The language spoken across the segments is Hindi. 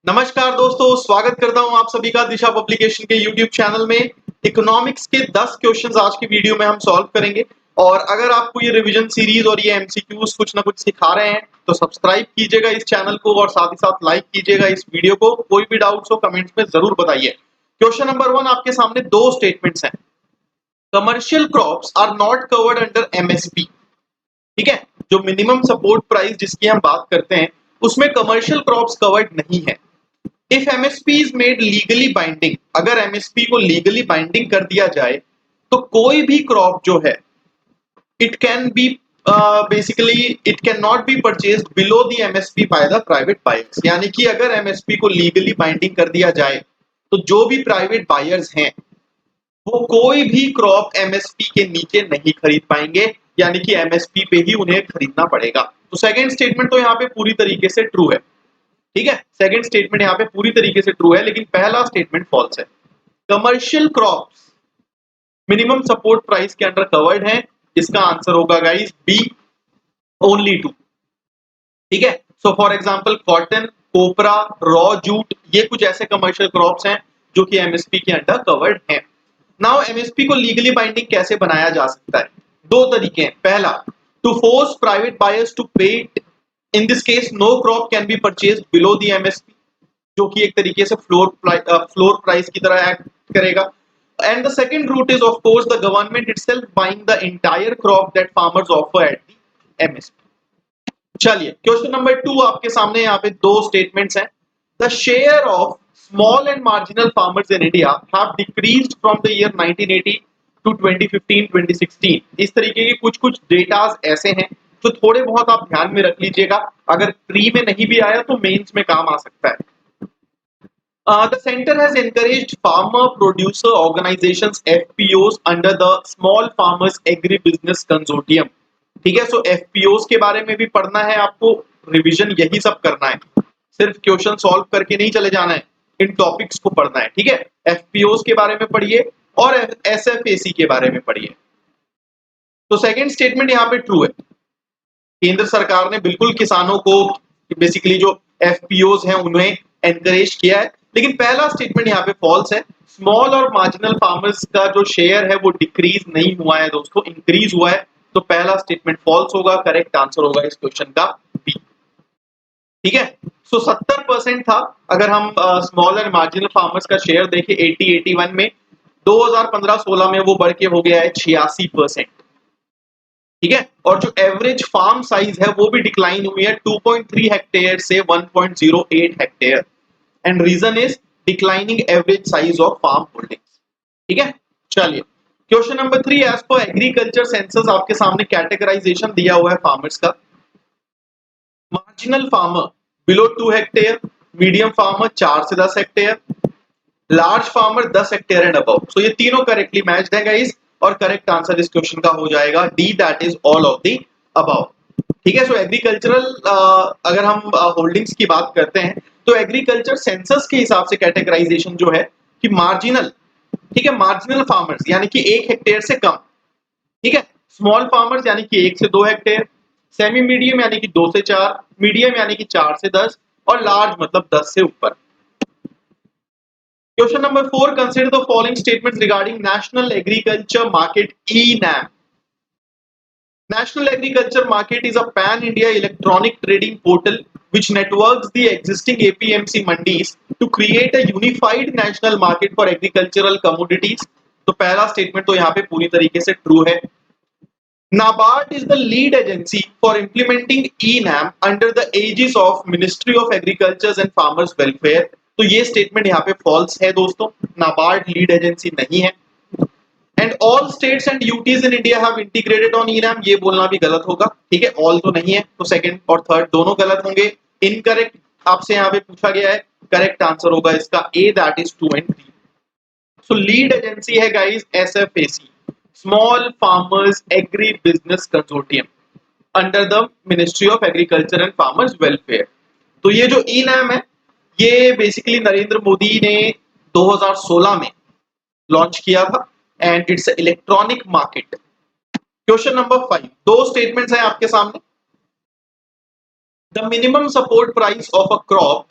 नमस्कार दोस्तों, स्वागत करता हूं आप सभी का दिशा पब्लिकेशन के YouTube चैनल में। इकोनॉमिक्स के 10 क्वेश्चंस आज की वीडियो में हम सॉल्व करेंगे। और अगर आपको ये रिवीजन सीरीज और ये एमसीक्यूज कुछ ना कुछ सिखा रहे हैं तो सब्सक्राइब कीजिएगा इस चैनल को और साथ ही साथ लाइक कीजिएगा इस वीडियो को। कोई भी डाउट्स हो कमेंट्स में जरूर बताइए। क्वेश्चन नंबर 1 आपके सामने दो स्टेटमेंट्स हैं। Commercial crops are not covered under MSP. ठीक है, जो मिनिमम सपोर्ट प्राइस जिसकी हम बात करते हैं उसमें कमर्शियल क्रॉप्स कवर्ड नहीं है। If MSP is made legally binding, अगर एमएसपी को लीगली बाइंडिंग कर दिया जाए तो कोई भी क्रॉप जो है it can be basically it can not be purchased below the MSP by the private buyers. यानी कि अगर एमएसपी को लीगली बाइंडिंग कर दिया जाए तो जो भी प्राइवेट बायर्स हैं वो कोई भी क्रॉप एमएसपी के नीचे नहीं खरीद पाएंगे, यानी कि एमएसपी पे ही उन्हें खरीदना पड़ेगा। तो सेकंड स्टेटमेंट तो यहाँ पे पूरी तरीके से ट्रू है। ठीक है, सेकंड स्टेटमेंट यहाँ पे पूरी तरीके से ट्रू है, लेकिन पहला स्टेटमेंट फॉल्स है। Commercial crops minimum support price के अंडर कवर्ड है। इसका आंसर होगा गाइस बी, ओनली टू। ठीक है, so for example cotton, copra, raw jute, ये कुछ ऐसे कमर्शियल क्रॉप्स हैं जो कि एमएसपी के अंडर कवर्ड हैं। नाउ एमएसपी को लीगली बाइंडिंग कैसे बनाया जा सकता है? दो तरीके हैं। पहला, to force private buyers to pay it. In this case no crop can be purchased below the MSP, जो कि एक तरीके से फ्लोर प्राइस की तरह एक्ट करेगा। And the second route is of course the government itself buying the entire crop that farmers offer at the MSP. चलिए, क्वेश्चन नंबर 2 आपके सामने यहाँ पे दो स्टेटमेंट्स हैं। The share of small and marginal farmers in India have decreased from the year 1980 to 2015-2016। इस तरीके के कुछ कुछ डेटास ऐसे हैं जो थोड़े बहुत आप ध्यान में रख लीजिएगा। अगर प्री में नहीं भी आया तो मेंस में काम आ सकता है। The center has encouraged farmer producer organizations FPOs under the Small Farmers Agribusiness Consortium। ठीक है, सो FPOs के बारे में भी पढ़ना है आपको, रिवीजन यही सब करना है, सिर्फ क्वेश्चन सॉल्व करके नहीं चले जाना है, इन टॉपिक्स को पढ़ना है। ठीक है, FPOs के बारे में पढ़िए और SFAC के बारे में पढ़िए। तो सेकंड स्टेटमेंट यहाँ पे ट्रू है। केंद्र सरकार ने बिल्कुल किसानों को बेसिकली जो FPOs हैं उन्हें एनकरेज किया है, लेकिन पहला स्टेटमेंट यहाँ पे फॉल्स है। स्मॉल और मार्जिनल फार्मर्स का जो शेयर है वो डिक्रीज नहीं हुआ है दोस्तों, इंक्रीज हुआ है। तो पहला स्टेटमेंट फॉल्स होगा, करेक्ट आंसर होगा इस क्वेश्चन का बी। ठीक है, सो 70% था अगर हम स्मॉल एंड मार्जिनल फार्मर्स का शेयर देखें 80-81 में, 2015-16 में वो बढ़ के हो गया है 86%। ठीक है, और जो एवरेज फार्म साइज है वो भी डिक्लाइन हुई है 2.3 हेक्टेयर से 1.08 hectare. And reason is declining average size of farm holdings. ठीक है, चलिए question number 3, as per agriculture census आपके सामने कैटेगराइजेशन दिया हुआ है फार्मर्स का। Marginal farmer below 2 hectare, medium farmer 4 से 10 hectare, large farmer 10 hectare and above. So ये तीनों करेक्टली मैच्ड है गाइस, और करेक्ट आंसर इस क्वेश्चन का हो जाएगा D, that is all of the above. ठीक है, सो एग्रीकल्चरल अगर हम होल्डिंग्स की बात करते हैं तो एग्रीकल्चर सेंसस के हिसाब से कैटेगराइजेशन जो है कि मार्जिनल, ठीक है, मार्जिनल फार्मर्स यानी कि 1 हेक्टेयर से कम। ठीक है, स्मॉल फार्मर्स यानी कि 1 से 2 हेक्टेयर, सेमी मीडियम यानी कि 2 से 4, मीडियम यानी कि 4 से 10 और लार्ज मतलब 10 से ऊपर। Question number 4, consider the following statements regarding National Agriculture Market (ENAM). National Agriculture Market is a pan-India electronic trading portal which networks the existing APMC mandis to create a unified national market for agricultural commodities। तो पहला स्टेटमेंट तो यहाँ पे पूरी तरीके से ट्रू है। NABARD is the lead agency for implementing ENAM under the aegis of Ministry of Agriculture and Farmers Welfare। तो ये स्टेटमेंट यहाँ पे फॉल्स है दोस्तों, नाबार्ड लीड एजेंसी नहीं है। And all states and UTs in India have integrated on ENAM, ये बोलना भी गलत होगा। ठीक है, ऑल तो नहीं है, तो सेकंड और थर्ड दोनों गलत होंगे। इनकरेक्ट आपसे यहाँ पे पूछा गया है, करेक्ट आंसर होगा इसका A, that is 2 and 3। So lead agency है guys SFAC, small farmers agri business consortium, under the ministry of agriculture and farmers welfare. तो ये जो ENAM है ये बेसिकली नरेंद्र मोदी ने 2016 में लॉन्च किया था and it's electronic market. Question number 5, दो स्टेटमेंट्स हैं आपके सामने। The minimum support price of a crop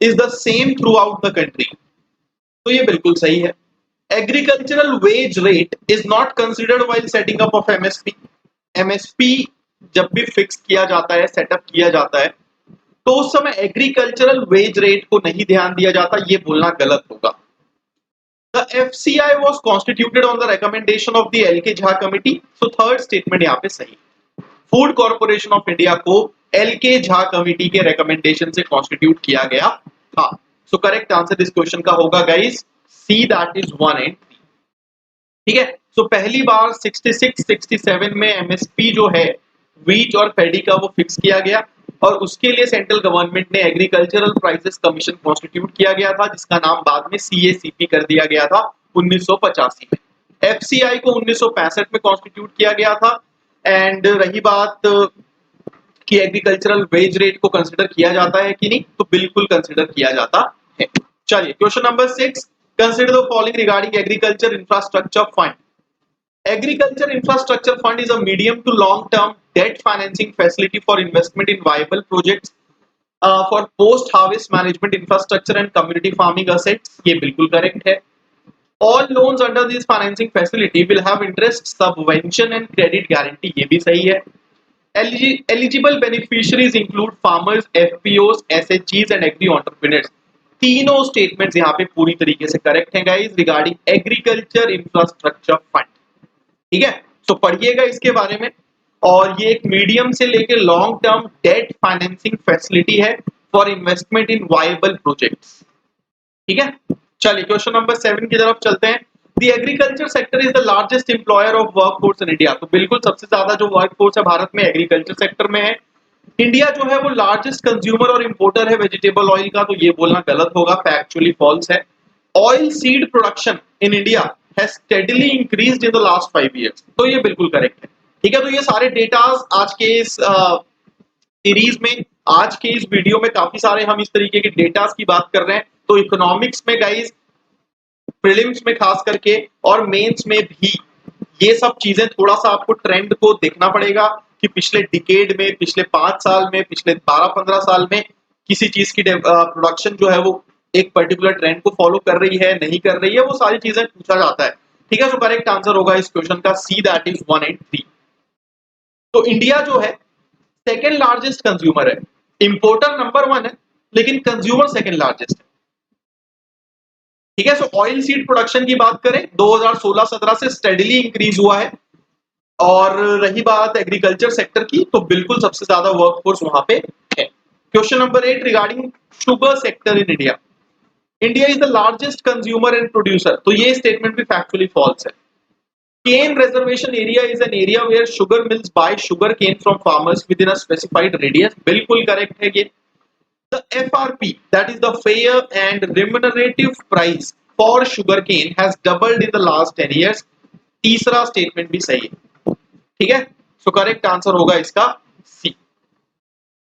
is the same through out the country. तो ये बिल्कुल सही है। Agricultural wage rate is not considered while setting up of MSP. MSP जब भी फिक्स किया जाता है, सेटअप किया जाता है, तो उस समय एग्रीकल्चरल वेज रेट को नहीं ध्यान दिया जाता, ये बोलना गलत होगा। The FCI was constituted on the recommendation of the L K Jha committee. So third statement यहाँ पे सही। फूड कॉर्पोरेशन ऑफ इंडिया को एलके झा कमिटी के रिकमेंडेशन से कॉन्स्टिट्यूट किया गया था। सो करेक्ट आंसर इस क्वेश्चन का होगा guys C, that is 1 and 3। ठीक है। सो पहली बार 66 67 में एमएसपी जो है व्हीट और पैडी का वो फिक्स किया गया, और उसके लिए सेंट्रल गवर्नमेंट ने एग्रीकल्चरल प्राइसेस कमीशन कॉन्स्टिट्यूट किया गया था, जिसका नाम बाद में सीएसीपी कर दिया गया था 1985 में। एफसीआई को 1965 में कॉन्स्टिट्यूट किया गया था। एंड रही बात कि एग्रीकल्चरल वेज रेट को कंसिडर किया जाता है कि नहीं, तो बिल्कुल कंसिडर किया जाता है। चलिए question number 6, consider the following regarding agriculture infrastructure fund. Agriculture Infrastructure Fund is a medium to long-term debt financing facility for investment in viable projects for post-harvest management infrastructure and community farming assets। ये बिल्कुल करेक्ट है। All loans under this financing facility will have interest, subvention and credit guarantee। ये भी सही है। Eligible beneficiaries include farmers, FPOs, SHGs and agri entrepreneurs। तीनों स्टेटमेंट्स यहाँ पे पूरी तरीके से करेक्ट हैं guys regarding agriculture infrastructure fund. ठीक है। सो पढ़िएगा इसके बारे में। और ये एक मीडियम से लेकर long term debt financing facility है for investment in viable projects. ठीक है। चलिए क्वेश्चन नंबर 7 की तरफ चलते हैं। The agriculture sector is the largest employer of workforce in India. तो बिल्कुल सबसे ज्यादा जो वर्कफोर्स है भारत में एग्रीकल्चर सेक्टर में है। इंडिया जो है वो लार्जेस्ट कंज्यूमर और इंपोर्टर है वेजिटेबल ऑयल का, तो ये बोलना गलत होगा, फैक्चुअली फॉल्स है। Oil seed production in India has steadily increased in the last 5 years। तो ये बिल्कुल करेक्ट है। ठीक है। तो ये सारे डेटास आज के इस सीरीज में, आज के इस वीडियो में काफी सारे हम इस तरीके के डेटास की बात कर रहे हैं। तो इकोनॉमिक्स में गाइस, प्रीलिम्स में खास करके और मेंस में भी ये सब चीजें थोड़ा सा आपको ट्रेंड को देखना पड़ेगा कि पिछले डिकेड में, पिछले 5 साल में, पिछले 12-15 साल में किसी चीज की प्रोडक्शन जो है वो एक पर्टिकुलर ट्रेंड को फॉलो कर रही है, नहीं कर रही है, वो सारी चीजें पूछा जाता है। ठीक है। तो करेक्ट आंसर होगा इस क्वेश्चन का सी, दैट इज 1 and 3। तो इंडिया जो है सेकेंड लार्जेस्ट कंज्यूमर है, इंपोर्टर नंबर 1 है, लेकिन कंज्यूमर सेकेंड लार्जेस्ट है। ठीक है। सो ऑयल सीड प्रोडक्शन की बात करें 2016-17 से स्टेडीली इंक्रीज हुआ है। और रही बात एग्रीकल्चर सेक्टर की, तो बिल्कुल सबसे ज्यादा वर्कफोर्स वहां पे है। Question number 8 regarding sugar sector in India. India is the largest consumer and producer. तो ये स्टेटमेंट भी फैक्चुअली फॉल्स है। Cane reservation area is an area where sugar mills buy sugar cane from farmers within a specified radius. बिल्कुल करेक्ट है ये। The FRP, that is the fair and remunerative price for sugar cane has doubled in the last 10 years। तीसरा स्टेटमेंट भी सही है। ठीक है। सो करेक्ट आंसर होगा इसका सी।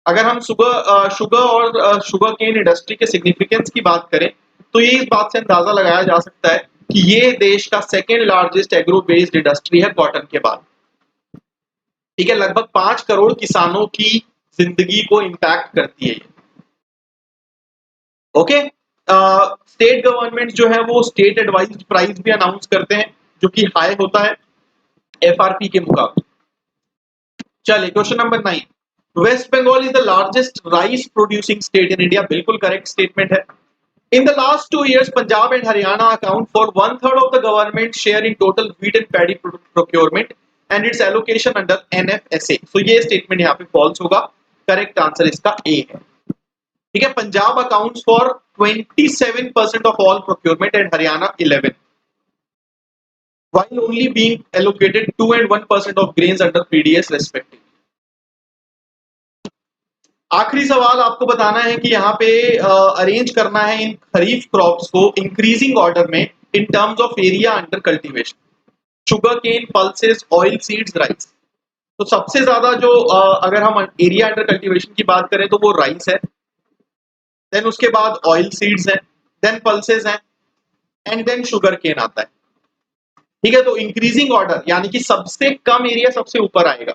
अगर हम शुगर और शुगर केन इंडस्ट्री के सिग्निफिकेंस की बात करें, तो ये इस बात से अंदाजा लगाया जा सकता है कि ये देश का second largest agro based industry है कॉटन के बाद। ठीक है। लगभग 5 करोड़ किसानों की जिंदगी को इंपैक्ट करती है ये। ओके। स्टेट गवर्नमेंट जो है वो स्टेट एडवाइज्ड प्राइस भी अनाउंस करते हैं, जो कि हाई होता है एफआरपी के मुकाबले। चलिए question number 9, West Bengal is the largest rice producing state in India. बिल्कुल करेक्ट स्टेटमेंट है। In the last 2 years, Punjab and Haryana account for 1/3 of the government share in total wheat and paddy procurement and its allocation under NFSA। So ये statement यहाँ पे false होगा। Correct answer इसका A है। ठीक है। Punjab accounts for 27% of all procurement and Haryana 11, while only being allocated 2 and 1% of grains under PDS respectively। आखिरी सवाल आपको बताना है कि यहाँ पे अरेंज करना है इन खरीफ क्रॉप्स को इंक्रीजिंग ऑर्डर में in terms of area under cultivation. Sugar cane, pulses, oil seeds, rice. तो सबसे ज्यादा जो अगर हम एरिया अंडर कल्टीवेशन की बात करें तो वो राइस है, देन उसके बाद ऑयल सीड्स है, देन पल्सेस है, एंड देन शुगर केन आता है। ठीक है। तो इंक्रीजिंग ऑर्डर यानी कि सबसे कम एरिया सबसे ऊपर आएगा।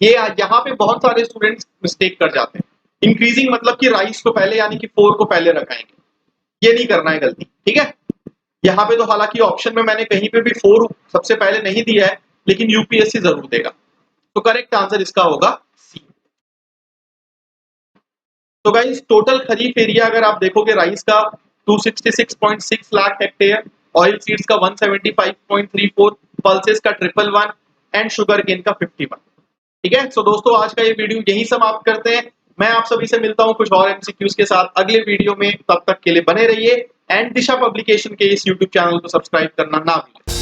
ये यहाँ पे बहुत सारे स्टूडेंट्स मिस्टेक कर जाते हैं। इंक्रीजिंग मतलब कि राइस को पहले यानी कि 4 को पहले रखाएंगे, ये नहीं करना है गलती, ठीक है। यहाँ पे तो हालांकि ऑप्शन में मैंने कहीं पे भी 4 सबसे पहले नहीं दिया है, लेकिन यूपीएससी जरूर देगा। तो करेक्ट आंसर इसका होगा सी। तो गाइस टोटल खरीफ एरिया अगर आप देखोगे राइस का 266.6 लाख हेक्टेयर, ऑयल सीड्स का 175.34, पल्सेस का 111 एंड शुगर केन का 51। ठीक है, सो दोस्तों आज का ये वीडियो यही समाप्त करते हैं। मैं आप सभी से मिलता हूं कुछ और एमसीक्यूज के साथ अगले वीडियो में, तब तक के लिए बने रहिए एंड दिशा पब्लिकेशन के इस यूट्यूब चैनल को सब्सक्राइब करना ना भूलें।